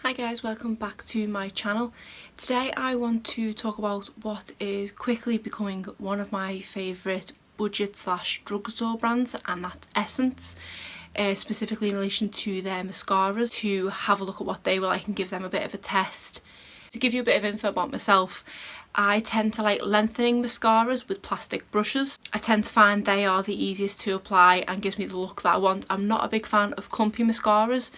Hi guys, welcome back to my channel. Today I want to talk about what is quickly becoming one of my favourite budget / drugstore brands, and that's Essence, specifically in relation to their mascaras, to have a look at what they were like and give them a bit of a test. To give you a bit of info about myself, I tend to like lengthening mascaras with plastic brushes. I tend to find they are the easiest to apply and gives me the look that I want. I'm not a big fan of clumpy mascaras,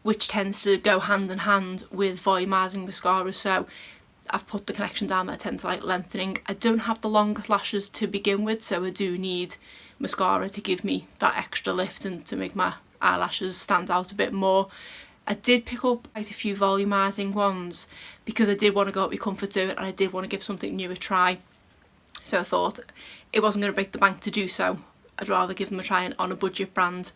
which tends to go hand in hand with volumizing mascara, so I've put the connection down that I tend to like lengthening. I don't have the longest lashes to begin with, so I do need mascara to give me that extra lift and to make my eyelashes stand out a bit more. I did pick up quite a few volumizing ones because I did want to go up with comfort zone and I did want to give something new a try. So I thought it wasn't going to break the bank to do so. I'd rather give them a try on a budget brand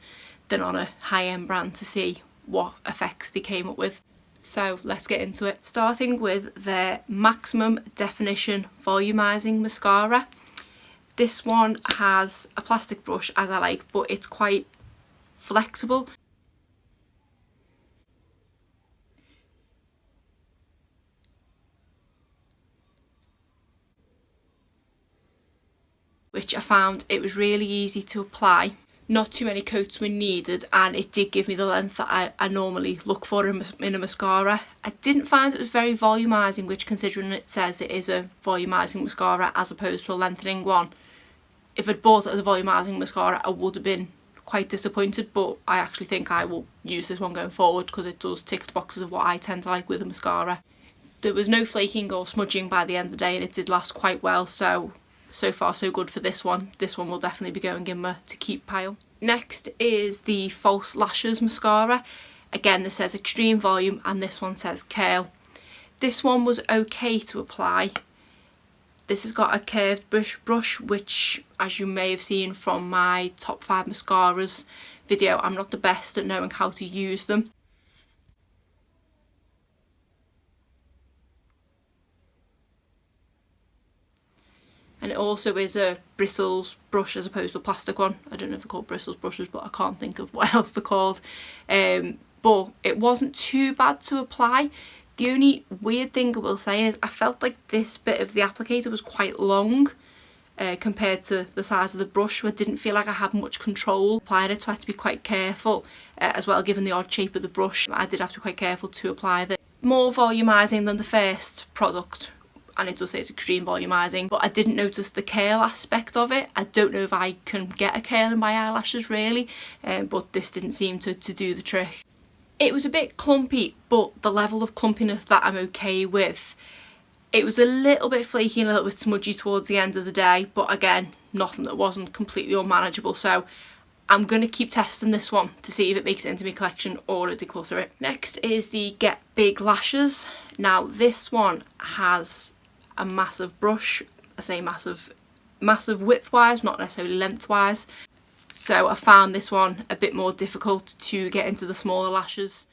than on a high-end brand to see what effects they came up with. So let's get into it. Starting with their Maximum Definition Volumizing Mascara. This one has a plastic brush, as I like, but it's quite flexible. Which I found it was really easy to apply. Not too many coats were needed, and it did give me the length that I normally look for in a mascara. I didn't find it was very volumizing, which, considering it says it is a volumizing mascara as opposed to a lengthening one, if I'd bought it as a volumizing mascara I would have been quite disappointed, but I actually think I will use this one going forward because it does tick the boxes of what I tend to like with a mascara. There was no flaking or smudging by the end of the day, and it did last quite well, so far so good for this one. This one will definitely be going in my to keep pile. Next is the False Lashes mascara. Again, this says extreme volume and this one says curl. This one was okay to apply. This has got a curved brush, which, as you may have seen from my top 5 mascaras video, I'm not the best at knowing how to use them. And it also is a bristles brush as opposed to a plastic one. I don't know if they're called bristles brushes, but I can't think of what else they're called. But it wasn't too bad to apply. The only weird thing I will say is I felt like this bit of the applicator was quite long compared to the size of the brush, so I didn't feel like I had much control applying it, so I had to be quite careful as well, given the odd shape of the brush. I did have to be quite careful to apply that. More volumizing than the first product, and it does say it's extreme volumizing, but I didn't notice the curl aspect of it. I don't know if I can get a curl in my eyelashes really, but this didn't seem to do the trick. It was a bit clumpy, but the level of clumpiness that I'm okay with. It was a little bit flaky and a little bit smudgy towards the end of the day, but again, nothing that wasn't completely unmanageable, so I'm going to keep testing this one to see if it makes it into my collection or to declutter it. Next is the Get Big Lashes. Now this one has a massive brush. I say massive width-wise, not necessarily length-wise. So I found this one a bit more difficult to get into the smaller lashes.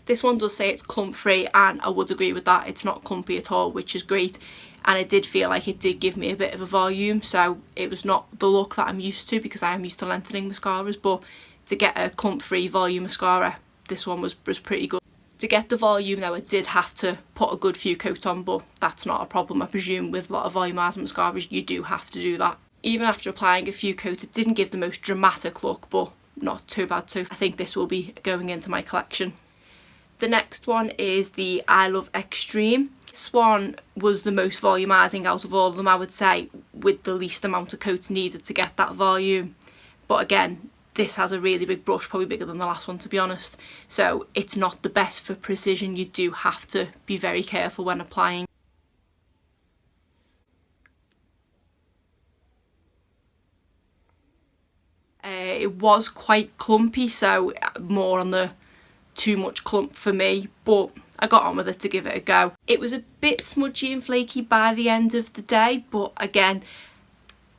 This one does say it's clump free, and I would agree with that. It's not clumpy at all, which is great. And I did feel like it did give me a bit of a volume, so it was not the look that I'm used to because I am used to lengthening mascaras, but to get a clump free volume mascara, this one was pretty good. To get the volume though, I did have to put a good few coats on, but that's not a problem. I presume with a lot of volumizing mascaras you do have to do that. Even after applying a few coats, it didn't give the most dramatic look, but not too bad too. I think this will be going into my collection. The next one is the I Love Extreme. Swan was the most volumizing out of all of them, I would say, with the least amount of coats needed to get that volume. But again, this has a really big brush, probably bigger than the last one to be honest, so it's not the best for precision. You do have to be very careful when applying. It was quite clumpy, so more on the too much clump for me, but I got on with it to give it a go. It was a bit smudgy and flaky by the end of the day, but again,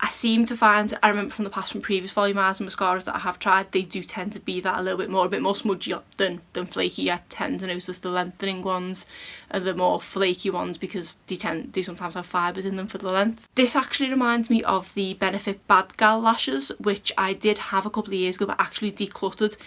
I seem to find, I remember from the past from previous volumizing mascaras that I have tried, they do tend to be that a bit more smudgy than flaky. I tend to notice the lengthening ones are the more flaky ones because they sometimes have fibres in them for the length. This actually reminds me of the Benefit Bad Gal lashes, which I did have a couple of years ago but actually decluttered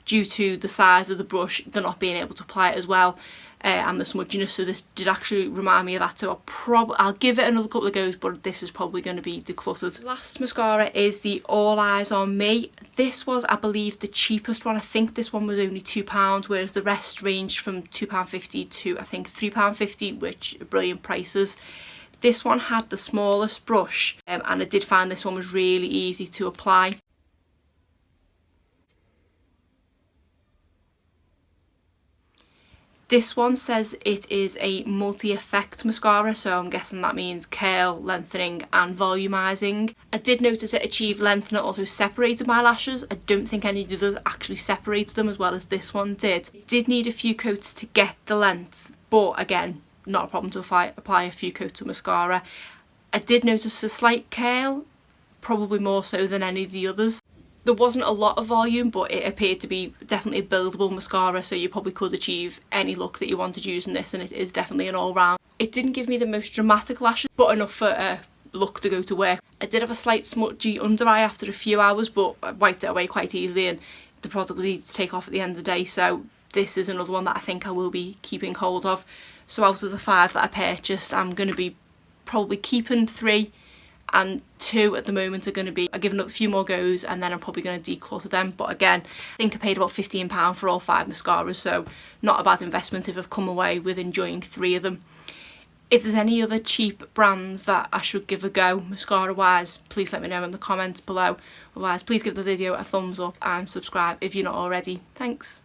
due to the size of the brush, they're not being able to apply it as well. And the smudginess, so this did actually remind me of that, so I'll give it another couple of goes, but this is probably going to be decluttered. Last mascara is the All Eyes on Me. This was, I believe, the cheapest one. I think this one was only £2, whereas the rest ranged from £2.50 to I think £3.50, which are brilliant prices. This one had the smallest brush, and I did find this one was really easy to apply. This one says it is a multi-effect mascara, so I'm guessing that means curl, lengthening and volumizing. I did notice it achieved length and it also separated my lashes. I don't think any of the others actually separated them as well as this one did. It did need a few coats to get the length, but again, not a problem to apply a few coats of mascara. I did notice a slight curl, probably more so than any of the others. There wasn't a lot of volume, but it appeared to be definitely a buildable mascara, so you probably could achieve any look that you wanted using this, and it is definitely an all-round. It didn't give me the most dramatic lashes, but enough for a look to go to work. I did have a slight smudgy under eye after a few hours, but I wiped it away quite easily, and the product was easy to take off at the end of the day, so this is another one that I think I will be keeping hold of. So out of the 5 that I purchased, I'm going to be probably keeping 3, and 2 at the moment are going to be, I'll give it a few more goes and then I'm probably going to declutter them. But again, I think I paid about £15 for all 5 mascaras, so not a bad investment if I've come away with enjoying 3 of them. If there's any other cheap brands that I should give a go mascara wise, please let me know in the comments below. Otherwise, please give the video a thumbs up and subscribe if you're not already. Thanks.